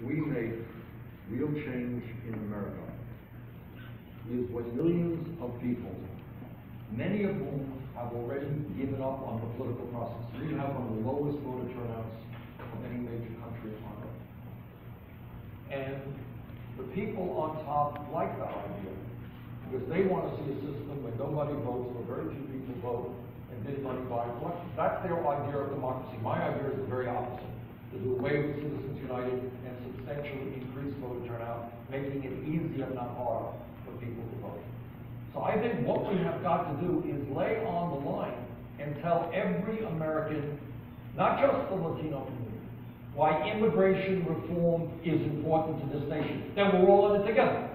we make real change in America is when millions of people, many of whom have already given up on the political process. We have one of the lowest voter turnouts of any major country on earth. And the people on top like that idea because they want to see a system where nobody votes or very few people vote and big money buys elections. That's their idea of democracy. My idea is the very opposite, to do away with Citizens United and substantially increase voter turnout, making it easier, not harder, for people to vote. So I think what we have got to do is lay on the line and tell every American, not just the Latino community, why immigration reform is important to this nation. Then we're all in it together.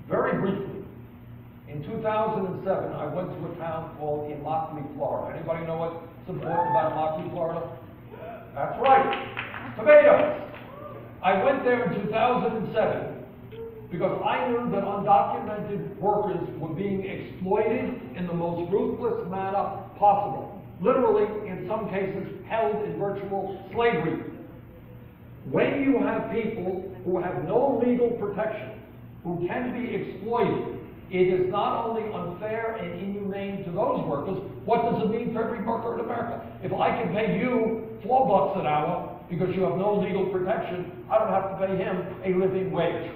Very briefly, in 2007, I went to a town called Immokalee, Florida. Anybody know what's important about Immokalee, Florida? That's right, tomatoes. I went there in 2007 because I knew that undocumented workers were being exploited in the most ruthless manner possible. Literally, in some cases, held in virtual slavery. When you have people who have no legal protection, who can be exploited, it is not only unfair and inhumane to those workers, what does it mean for every worker in America? If I can pay you $4 an hour because you have no legal protection, I don't have to pay him a living wage.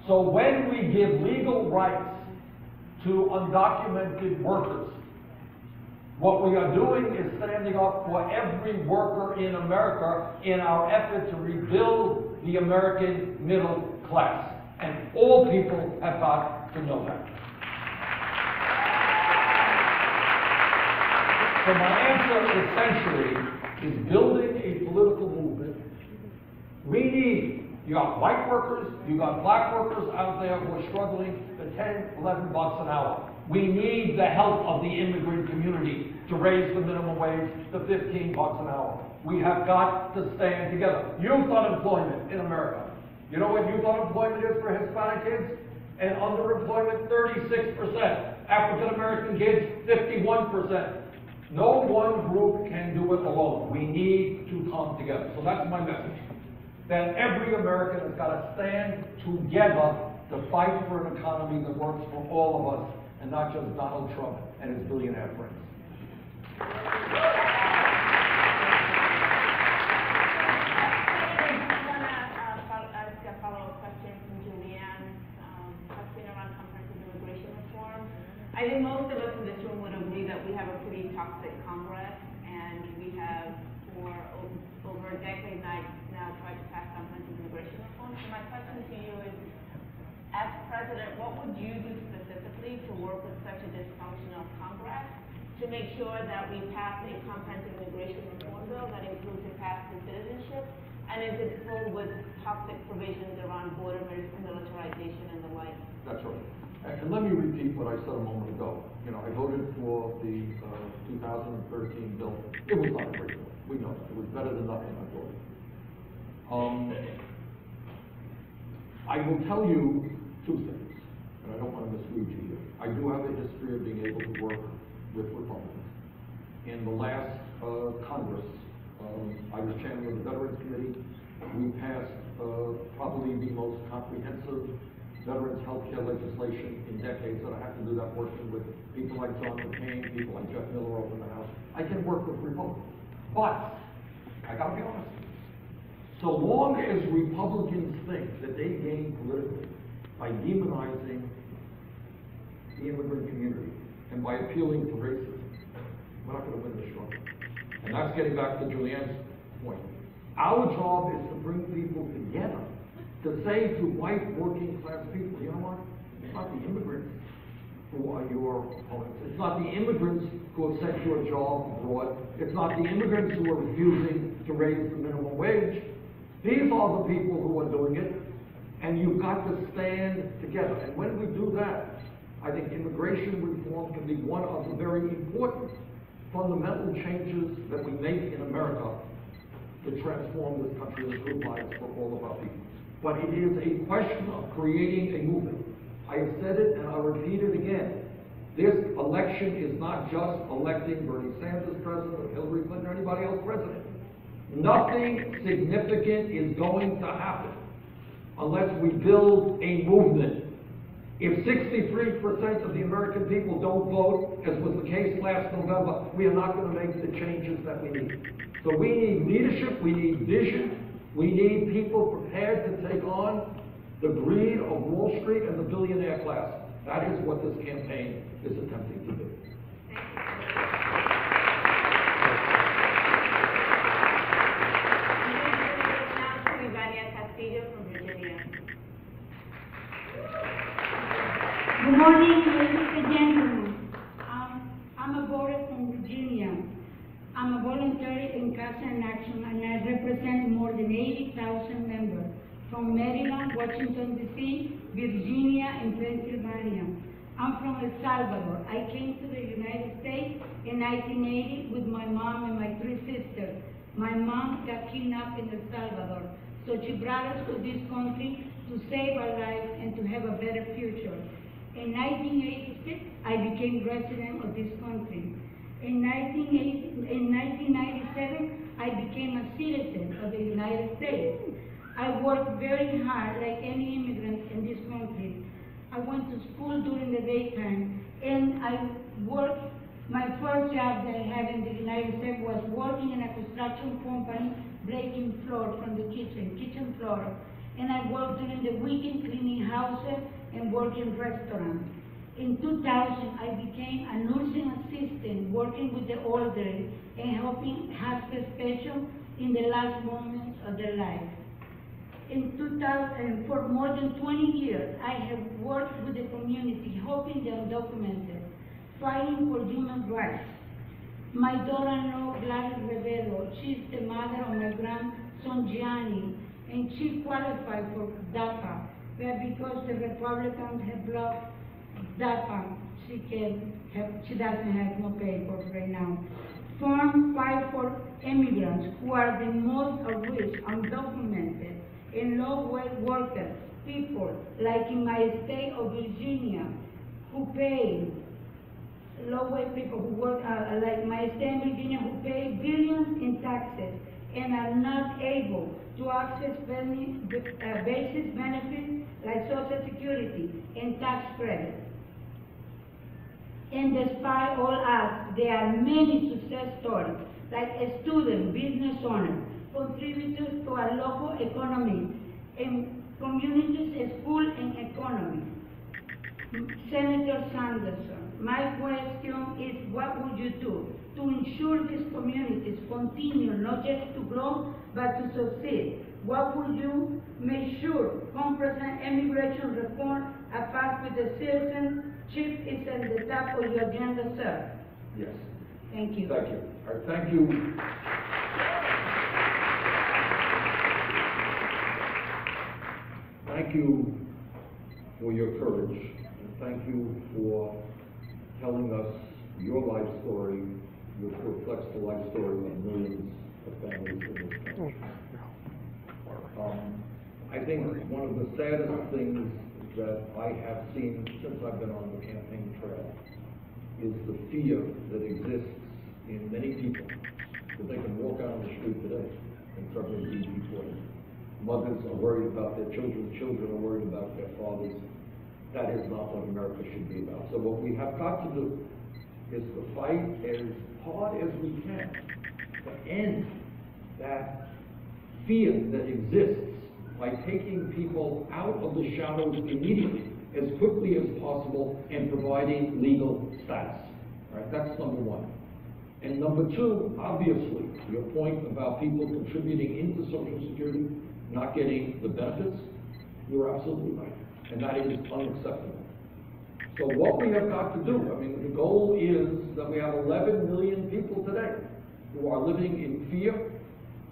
So when we give legal rights to undocumented workers, what we are doing is standing up for every worker in America in our effort to rebuild the American middle class. And all people have got to know that. So my answer essentially is building a political movement. You got white workers, you got black workers out there who are struggling for $10, $11 an hour. We need the help of the immigrant community to raise the minimum wage to $15 an hour. We have got to stand together. Youth unemployment in America. You know what youth unemployment is for Hispanic kids? And underemployment, 36%. African American kids, 51%. No one group can do it alone. We need to come together. So that's my message. That every American has got to stand together to fight for an economy that works for all of us, and not just Donald Trump and his billionaire friends. I think most of us in this room would agree that we have a pretty toxic Congress, and we have for over a decade now tried to pass comprehensive immigration reform. So my question to you is, as president, what would you do specifically to work with such a dysfunctional Congress to make sure that we pass a comprehensive immigration reform bill that includes a path to citizenship and is full with toxic provisions around border militarization and the like? That's right. And let me repeat what I said a moment ago. You know, I voted for the 2013 bill. It was not a great bill. We know that. It was better than nothing, I thought. I will tell you two things, and I don't want to mislead you here. I do have a history of being able to work with Republicans. In the last Congress, I was chairman of the Veterans Committee. We passed probably the most comprehensive veterans health care legislation in decades, and I have to do that working with people like John McCain, people like Jeff Miller over in the House. I can work with Republicans. But, I gotta be honest, so long as Republicans think that they gain politically by demonizing the immigrant community and by appealing to racism, we're not gonna win this struggle. And that's getting back to Julianne's point. Our job is to bring people together, to say to white working class people, you know what? It's not the immigrants who are your opponents. It's not the immigrants who have sent you a job abroad. It's not the immigrants who are refusing to raise the minimum wage. These are the people who are doing it, and you've got to stand together. And when we do that, I think immigration reform can be one of the very important fundamental changes that we make in America to transform this country and improve lives for all of our people. But it is a question of creating a movement. I have said it and I'll repeat it again. This election is not just electing Bernie Sanders president or Hillary Clinton or anybody else president. Nothing significant is going to happen unless we build a movement. If 63% of the American people don't vote, as was the case last November, we are not going to make the changes that we need. So we need leadership, we need vision, we need people prepared to take on the greed of Wall Street and the billionaire class. That is what this campaign is attempting to do. Good morning, ladies and gentlemen. I'm a voter from Virginia. I'm a volunteer in Casa in Action, and I represent more than 80,000 members from Maryland, Washington, D.C., Virginia, and Pennsylvania. I'm from El Salvador. I came to the United States in 1980 with my mom and my 3 sisters. My mom got kidnapped in El Salvador, so she brought us to this country to save our lives and to have a better future. In 1986, I became resident of this country. In 1997, I became a citizen of the United States. I worked very hard, like any immigrant in this country. I went to school during the daytime, and I worked. My first job that I had in the United States was working in a construction company, breaking floor from the kitchen floor. And I worked during the weekend cleaning houses and working restaurants. In 2000, I became a nursing assistant, working with the elderly and helping hospice patients in the last moments of their life. In 2000, for more than 20 years, I have worked with the community, helping the undocumented, fighting for human rights. My daughter-in-law, Gladys Rivero, she's the mother of my grandson, Gianni, and she qualified for DAPA, but because the Republicans have blocked DAPA, she doesn't have no paper right now. Firms fight for immigrants who are the most at risk, undocumented, and low-wage workers, people like in my state of Virginia, who pay low-wage people who work, like my state of Virginia, who pay billions in taxes and are not able to access basic benefits like Social Security and tax credit. And despite all odds, there are many success stories, like a student, business owner, contributors to our local economy, and communities, school, and economy. Senator Sanderson, my question is, what would you do to ensure these communities continue not just to grow, but to succeed? What would you make sure Congress and immigration reform are passed with the citizenship is at the top of your agenda, sir? Yes. Thank you. Thank you. All right, thank you. Thank you for your courage, and thank you for telling us your life story, which reflects the life story of millions of families in this country. I think one of the saddest things that I have seen since I've been on the campaign trail is the fear that exists in many people that they can walk out on the street today and suddenly be deported. Mothers are worried about their children, children are worried about their fathers. That is not what America should be about. So what we have got to do is to fight as hard as we can to end that fear that exists by taking people out of the shadows immediately, as quickly as possible, and providing legal status. All right, that's number one. And number two, obviously, your point about people contributing into Social Security, not getting the benefits, you're absolutely right. And that is unacceptable. So what we have got to do, I mean, the goal is that we have 11 million people today who are living in fear.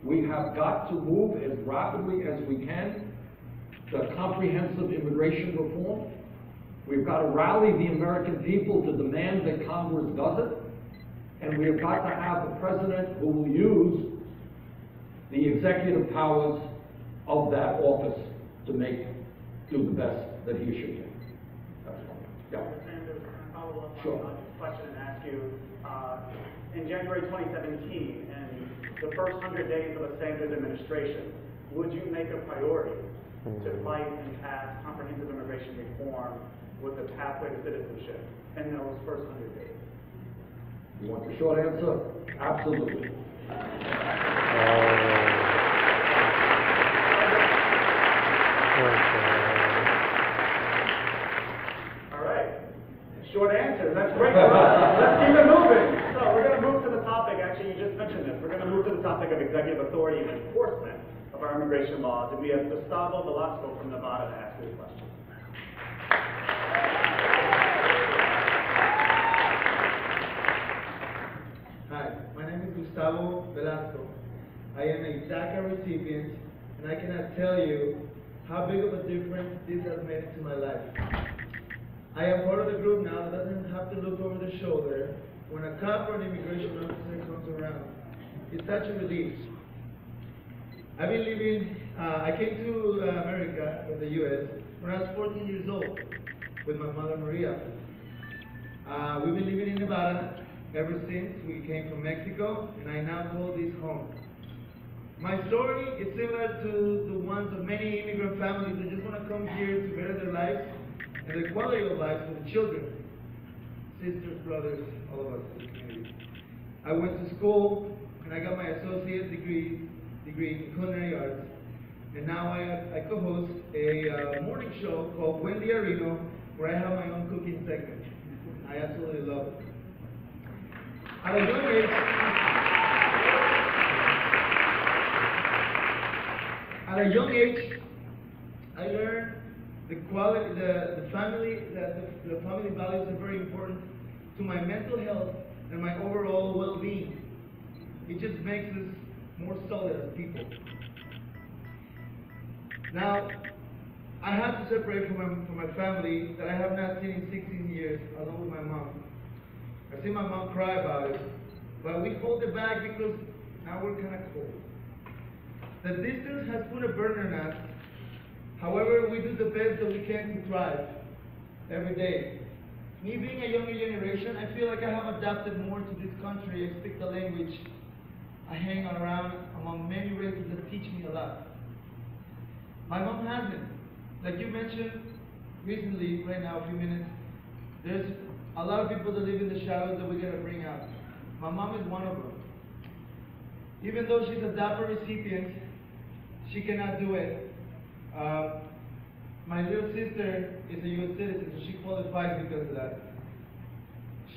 We have got to move as rapidly as we can to comprehensive immigration reform. We've got to rally the American people to demand that Congress does it. And we have got to have a president who will use the executive powers of that office to do the best that he should do. That's all. Yeah. Sanders, can I follow up Sure. on this question and ask you, in January 2017, and the first 100 days of a Sanders administration, would you make a priority to fight and pass comprehensive immigration reform with the pathway to citizenship in those first 100 days? You want the short answer? Absolutely. All right. Short answer. That's great for us. Let's keep it moving. So we're going to move to the topic. Actually, you just mentioned this. We're going to move to the topic of executive authority and enforcement of our immigration laws. And we have Gustavo Velasco from Nevada to ask this question. Hi, my name is Gustavo Velasco. I am a DACA recipient, and I cannot tell you how big of a difference this has made to my life. I am part of the group now that doesn't have to look over the shoulder when a cop or an immigration officer comes around. It's such a relief. I've been living, I came to America from the US when I was 14 years old with my mother Maria. We've been living in Nevada ever since we came from Mexico, and I now call this home. My story is similar to the ones of many immigrant families that just want to come here to better their lives and the quality of life for the children, sisters, brothers, all of us in the community. I went to school and I got my associate degree in culinary arts, and now I co-host a morning show called Wendy Arino, where I have my own cooking segment. I absolutely love it. At a young age, I learned the quality, the family values are very important to my mental health and my overall well-being. It just makes us more solid as people. Now, I have to separate from my family that I have not seen in 16 years, along with my mom. I see my mom cry about it, but we hold it back because now we're kind of cold. The distance has put a burden on us. However, we do the best that we can to thrive every day. Me being a younger generation, I feel like I have adapted more to this country. I speak the language. I hang around among many races that teach me a lot. My mom hasn't. Like you mentioned recently, right now, a few minutes, there's a lot of people that live in the shadows that we gotta bring out. My mom is one of them. Even though she's a DAPA recipient, she cannot do it. My little sister is a U.S. citizen, so she qualifies because of that.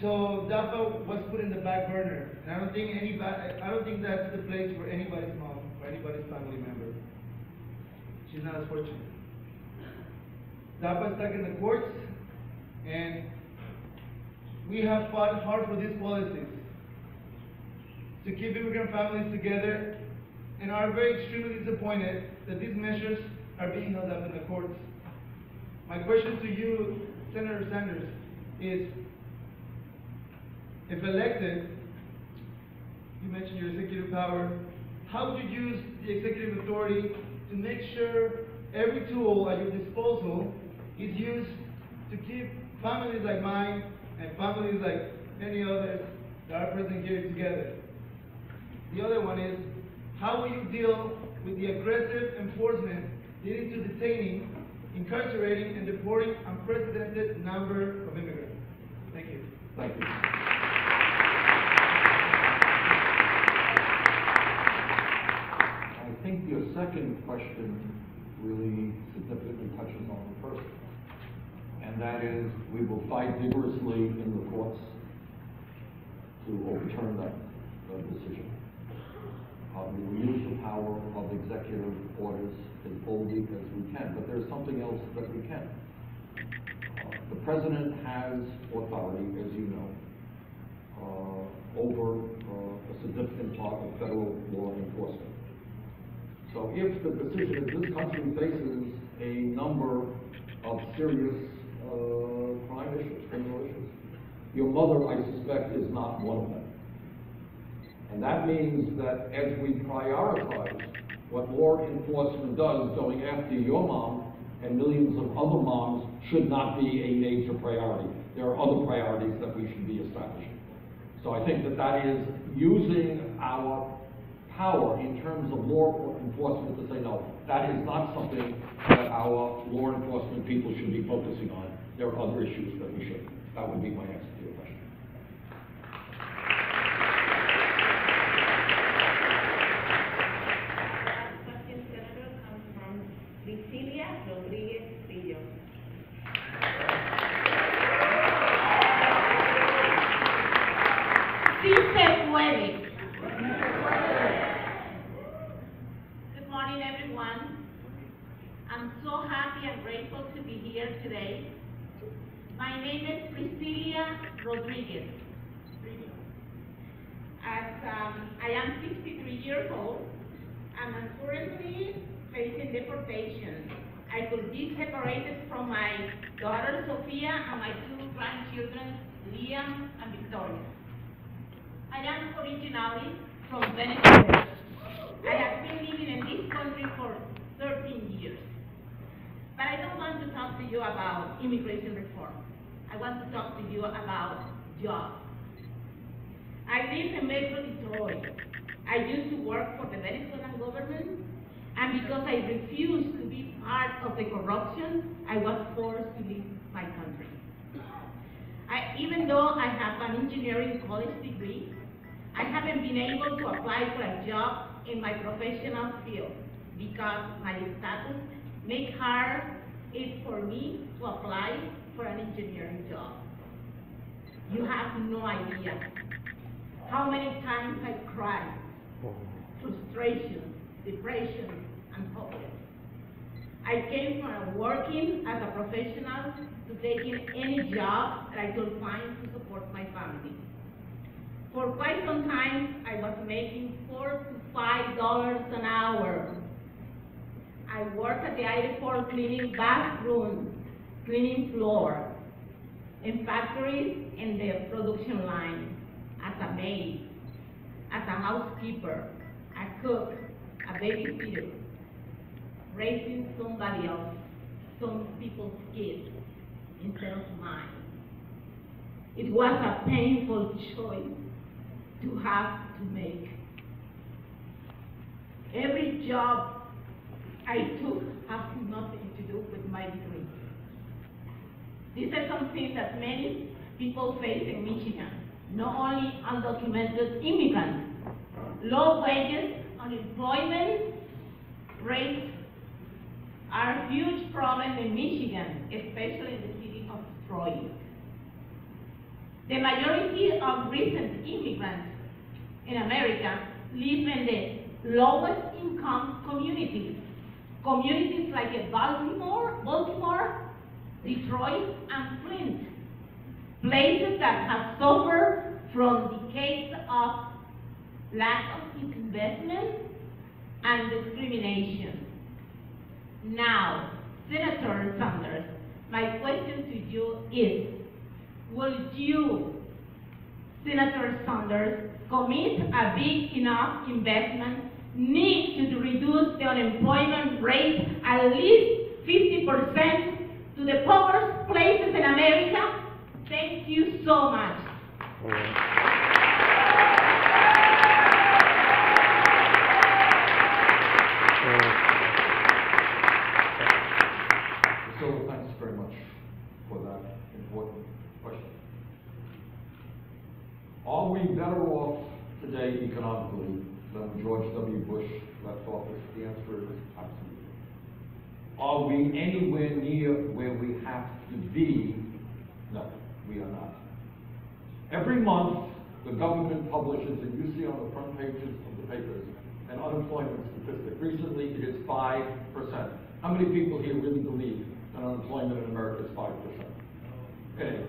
So DAPA was put in the back burner, and I don't think that's the place for anybody's mom or anybody's family member. She's not as fortunate. DAPA is stuck in the courts, and we have fought hard for these policies to keep immigrant families together, and are very extremely disappointed that these measures are being held up in the courts. My question to you, Senator Sanders, is if elected, you mentioned your executive power, how would you use the executive authority to make sure every tool at your disposal is used to keep families like mine and families like many others that are present here together? The other one is, how will you deal with the aggressive enforcement leading to detaining, incarcerating, and deporting unprecedented number of immigrants? Thank you. Thank you. I think your second question really significantly touches on the first, and that is we will fight vigorously in the courts to overturn that decision. We will use the power of executive orders as boldly as we can, but there's something else that we can. The president has authority, as you know, over a significant part of federal law enforcement. So if the decision is this country faces a number of serious crime issues, criminal issues, your mother, I suspect, is not one of them. And that means that as we prioritize what law enforcement does, going after your mom and millions of other moms should not be a major priority. There are other priorities that we should be establishing. So I think that that is using our power in terms of law enforcement to say no. That is not something that our law enforcement people should be focusing on. There are other issues that we should. That would be my answer to your question. Last question, Senator, comes from Priscilia Rodriguez Pillo. Sí se puede. Good morning, everyone. I'm so happy and grateful to be here today. My name is Priscilia Rodriguez. I am 63 years old, and I'm currently facing deportation. I could be separated from my daughter Sophia and my two grandchildren, Liam and Victoria. I am originally from Venezuela. I have been living in this country for 13 years. But I don't want to talk to you about immigration reform. I want to talk to you about jobs. I live in Metro Detroit. I used to work for the Venezuelan government, and because I refused to be part of the corruption, I was forced to leave my country. Even though I have an engineering college degree, I haven't been able to apply for a job in my professional field because my status makes it for me to apply for an engineering job. You have no idea how many times I cried, frustration, depression, and hopeless. I came from working as a professional to taking any job that I could find to support my family. For quite some time, I was making $4 to $5 an hour. I worked at the airport cleaning bathrooms, cleaning floor, in factories, in the production line, as a maid, as a housekeeper, a cook, a babysitter, raising somebody else, some people's kids, instead of mine. It was a painful choice to have to make. Every job I took has nothing to do with my degree. This is something that many people face in Michigan, not only undocumented immigrants. Low wages, unemployment rates are a huge problem in Michigan, especially in the city of Detroit. The majority of recent immigrants in America live in the lowest income communities. Communities like Baltimore, Detroit, and Flint. Places that have suffered from decades of lack of investment and discrimination. Now, Senator Sanders, my question to you is, will you, Senator Sanders, commit a big enough investment need to reduce the unemployment rate at least 50% to the poorest places in America? Thank you so much. So thanks very much for that important question. Are we better off today economically than when George W. Bush left office? The answer is absolutely. Are we anywhere near where we have to be? No, we are not. Every month, the government publishes, and you see on the front pages of the papers, an unemployment statistic. Recently, it is 5%. How many people here really believe that unemployment in America is 5%? Anyway,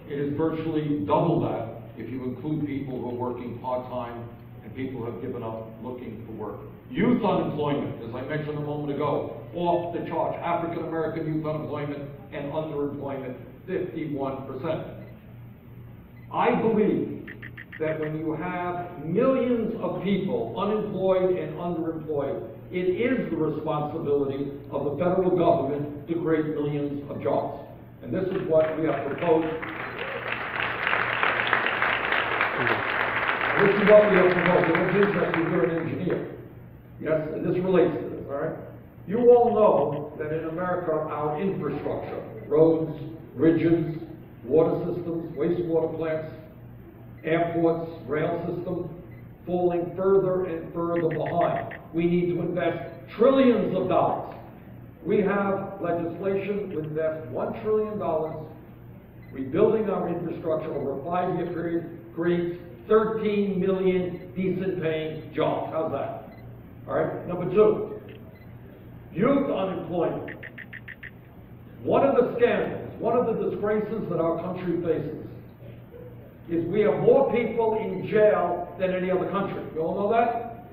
it is virtually double that if you include people who are working part-time and people who have given up looking for work. Youth unemployment, as I mentioned a moment ago, off the charts. African American youth unemployment and underemployment, 51%. I believe that when you have millions of people unemployed and underemployed, it is the responsibility of the federal government to create millions of jobs. And this is what we have proposed. this is what we are promoting. What's interesting, you're an engineer. Yes, and this relates to this, all right? You all know that in America, our infrastructure, roads, bridges, water systems, wastewater plants, airports, rail system, falling further and further behind. We need to invest trillions of dollars. We have legislation to invest $1 trillion rebuilding our infrastructure over a 5-year period creates 13 million decent paying jobs. How's that? All right. Number 2, youth unemployment. One of the scandals, one of the disgraces that our country faces is we have more people in jail than any other country. You all know that?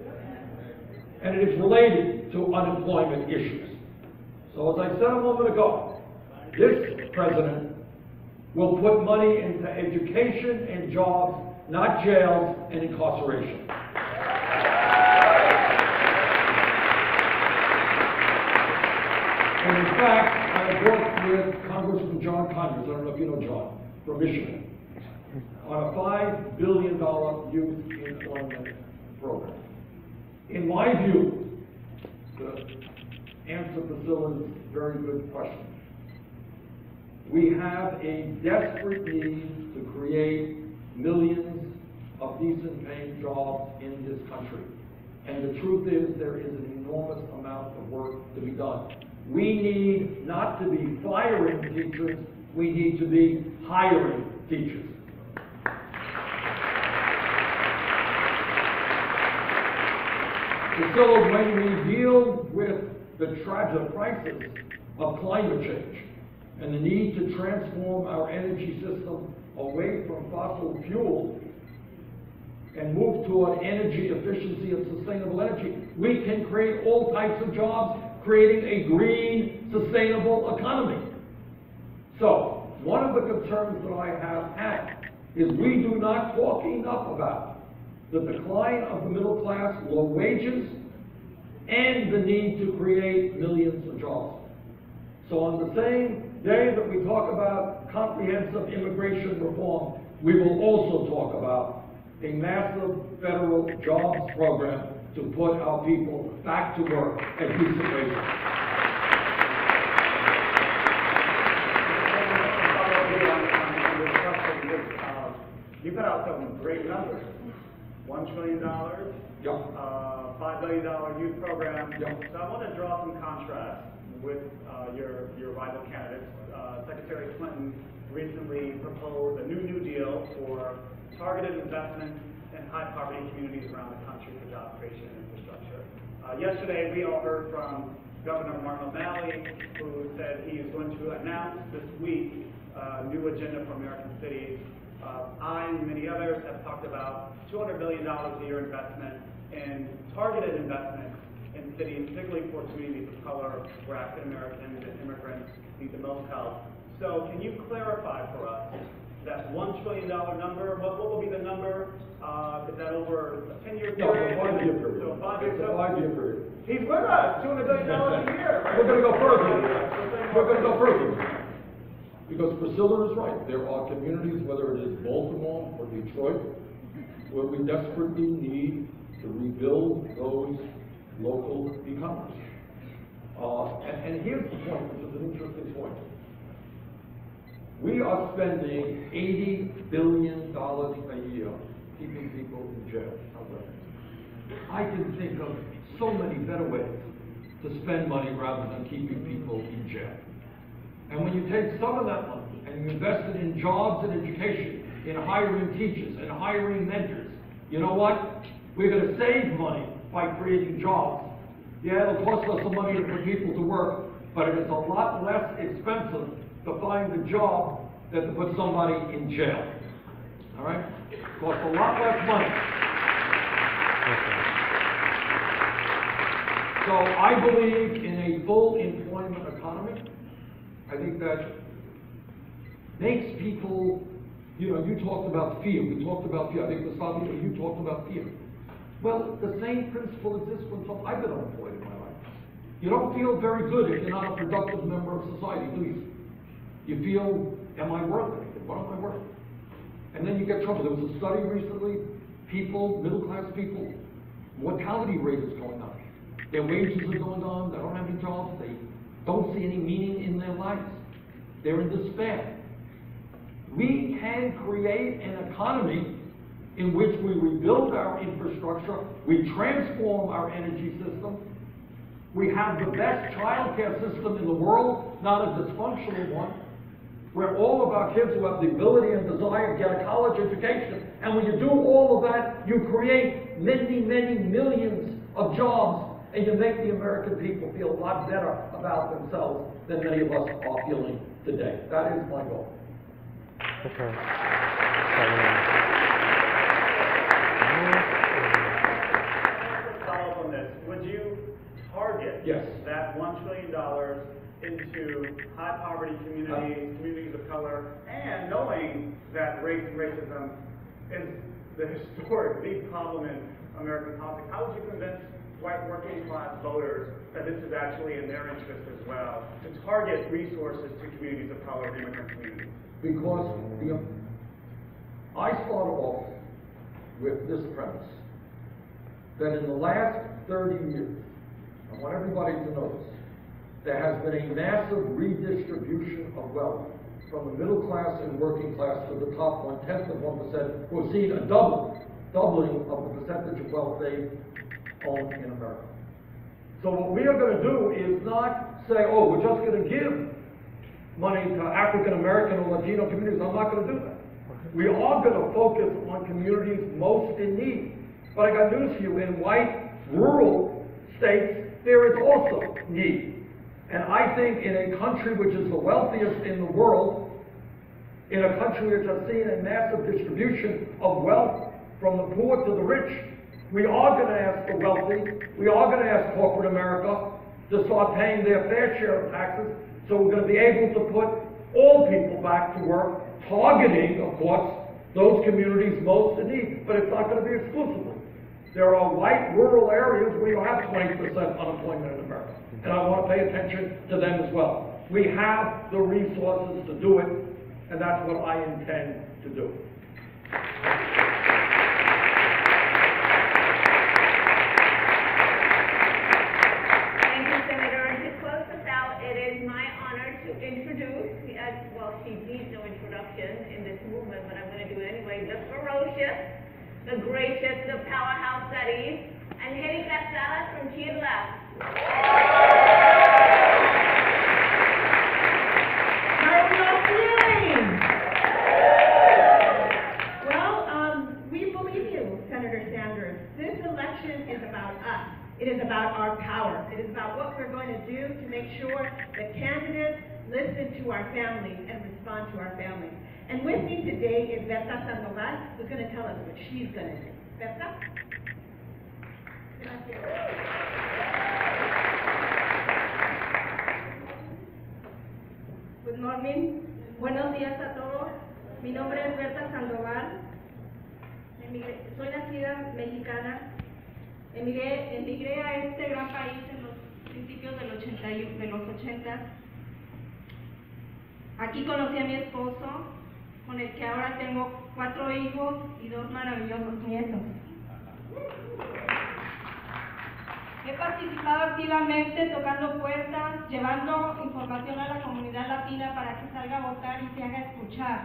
And it is related to unemployment issues. So as I said a moment ago, this president will put money into education and jobs, not jails and incarceration. And in fact, I have worked with Congressman John Conyers, I don't know if you know John, from Michigan, on a $5 billion youth employment program. In my view, to answer Priscilla's very good question, we have a desperate need to create millions of decent paying jobs in this country. And the truth is, there is an enormous amount of work to be done. We need not to be firing teachers, we need to be hiring teachers. So when we deal with the tragic crisis of climate change and the need to transform our energy system away from fossil fuels and move toward energy efficiency and sustainable energy, we can create all types of jobs, creating a green, sustainable economy. So, one of the concerns that I have had is we do not talk enough about the decline of the middle class, low wages, and the need to create millions of jobs. So on the same day that we talk about comprehensive immigration reform, we will also talk about a massive federal jobs program to put our people back to work at decent wages. You put out some great numbers. $1 trillion, Yep. $5 billion youth program. Yep. So I want to draw some contrast with your rival candidates. Secretary Clinton recently proposed a New Deal for targeted investments in high-poverty communities around the country for job creation and infrastructure. Yesterday, we all heard from Governor Martin O'Malley, who said he is going to announce this week a new agenda for American cities. I and many others have talked about $200 billion a year investment in targeted investments in cities, particularly for communities of color, where African Americans and immigrants need the most help. So can you clarify for us that $1 trillion number? What will be the number? Is that over a 10-year period? No, a 5-year period. So 5 years. It's a 5-year period. He's with us, $200 billion a year. Right? We're going to go further. We're going to go further. Because Priscilla is right. There are communities, whether it is Baltimore or Detroit, where we desperately need to rebuild those local economies. And here's the point, which is an interesting point. We are spending $80 billion a year keeping people in jail. I can think of so many better ways to spend money rather than keeping people in jail. And when you take some of that money and you invest it in jobs and education, in hiring teachers and hiring mentors, you know what? We're going to save money by creating jobs. Yeah, it'll cost us some money to put people to work, but it is a lot less expensive to find a job than to put somebody in jail. All right? It costs a lot less money. So I believe in a full employment economy. I think that makes people, you know, you talked about fear. We talked about fear. I think, Gustavo, you talked about fear. Well, the same principle exists when I've been unemployed in my life. You don't feel very good if you're not a productive member of society, do you? You feel, am I worth anything? What am I worth? And then you get trouble. There was a study recently people, middle-class people, mortality rate is going up. Their wages are going down, they don't have any jobs, they don't see any meaning in their lives. They're in despair. We can create an economy in which we rebuild our infrastructure, we transform our energy system, we have the best child care system in the world, not a dysfunctional one, where all of our kids who have the ability and desire get a college education. And when you do all of that, you create many, many millions of jobs, and you make the American people feel a lot better about themselves than many of us are feeling today. That is my goal. Okay. Follow up on this. Would you target Yes. that $1 trillion into high poverty communities, communities of color, and knowing that race and racism is the historic big problem in American politics? How would you convince white working class voters that this is actually in their interest as well, to target resources to communities of color, immigrant communities? Because I started off with this premise, that in the last 30 years, I want everybody to know this, there has been a massive redistribution of wealth from the middle class and working class to the top 0.1% who have seen a doubling of the percentage of wealth they own in America. So what we are going to do is not say, oh, we're just going to give money to African American or Latino communities. I'm not going to do that. We are going to focus on communities most in need. But I got news for you, in white rural states, there is also need. And I think in a country which is the wealthiest in the world, in a country which has seen a massive distribution of wealth from the poor to the rich, we are going to ask the wealthy, we are going to ask corporate America to start paying their fair share of taxes, so we're going to be able to put all people back to work, targeting, of course, those communities most in need. But it's not going to be exclusively. There are white rural areas where you have 20% unemployment in America, and I want to pay attention to them as well. We have the resources to do it, and that's what I intend to do. Thank you, Senator. And to close this out, it is my honor to introduce, well, she needs no introduction in this movement, but I'm going to do it anyway, the ferocious, the gracious, the powerhouse that is, Angelica Salas from Chile. How are you all feeling? Well, we believe you, Senator Sanders. This election is about us. It is about our power. It is about what we're going to do to make sure that candidates listen to our families and respond to our families. And with me today is Berta Sandoval, who's going to tell us what she's going to do. Berta? Good morning. Buenos días a todos. Mi nombre es Berta Sandoval. Soy nacida mexicana. Emigré a este gran país en los principios de los 80. Aquí conocí a mi esposo, con el que ahora tengo 4 hijos y 2 maravillosos nietos. He participado activamente tocando puertas, llevando información a la comunidad latina para que salga a votar y se haga escuchar.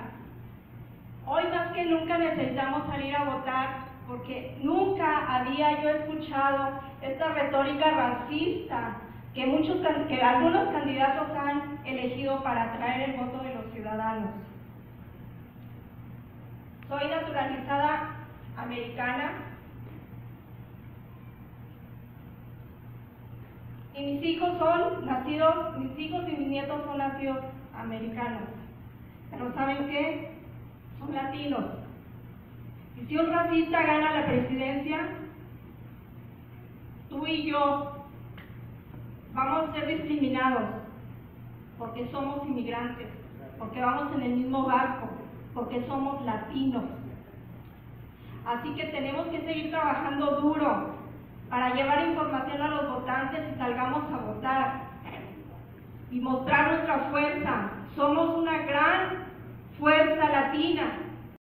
Hoy más que nunca necesitamos salir a votar porque nunca había yo escuchado esta retórica racista que algunos candidatos han elegido para atraer el voto de los ciudadanos. Soy naturalizada americana y mis hijos y mis nietos son nacidos americanos. Pero ¿saben qué? Son latinos. Y si un racista gana la presidencia, tú y yo vamos a ser discriminados porque somos inmigrantes, porque vamos en el mismo barco, porque somos latinos. Así que tenemos que seguir trabajando duro para llevar información a los votantes y salgamos a votar y mostrar nuestra fuerza. Somos una gran fuerza latina.